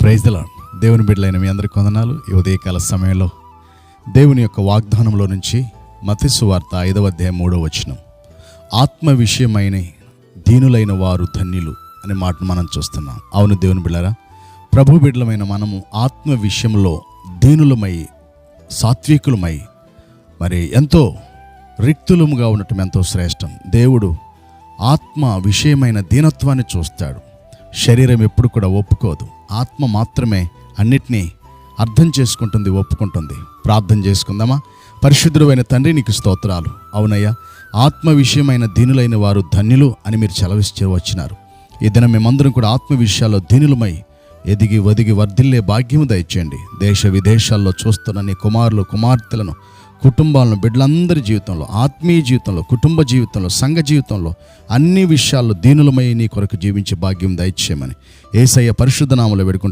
Praise the lord. దేవుని బిడ్డలైన మీ అందరికీ వందనాలు. ఈ ఉదయకాల సమయంలో దేవుని యొక్క వాగ్దానంలో నుంచి మత్తయి సువార్త 5వ అధ్యాయం 3వ వచనం, ఆత్మ విషయమైన దీనులైన వారు ధన్యులు అనే మాటను మనం చూస్తున్నాం. అవును దేవుని బిడ్డలారా, ప్రభు బిడ్డలమైన మనము ఆత్మ విషయంలో దీనులమై సాత్వికులమై మరి ఎంతో రిక్తులముగా ఉండటం ఎంతో శ్రేష్టం. దేవుడు ఆత్మ విషయమైన దీనత్వాన్ని చూస్తాడు. శరీరం ఎప్పుడు కూడా ఒప్పుకోదు. ఆత్మ మాత్రమే అన్నిటినీ అర్థం చేసుకుంటుంది, ఒప్పుకుంటుంది. ప్రార్థన చేసుకుందామా? పరిశుద్ధుడైన తండ్రి, నీకు స్తోత్రాలు. అవునయ్యా, ఆత్మ విషయమైన దీనులైన వారు ధన్యులు అని మీరు సెలవిస్తూ వచ్చినారు. ఈ దినం మేమందరం కూడా ఆత్మ విషయాల్లో దీనులమై ఎదిగి వదిగి వర్ధిల్లే భాగ్యము దయచేయండి. దేశ విదేశాల్లో చూస్తున్న నీ కుమారులు కుమార్తెలను, కుటుంబాలను, బిడ్డలందరి జీవితంలో, ఆత్మీయ జీవితంలో, కుటుంబ జీవితంలో, సంఘ జీవితంలో అన్ని విషయాల్లో దీనులమై నీ కొరకు జీవించే భాగ్యం దయచేయమని యేసయ్య పరిశుద్ధ నామములో వేడుకుంటున్నాను.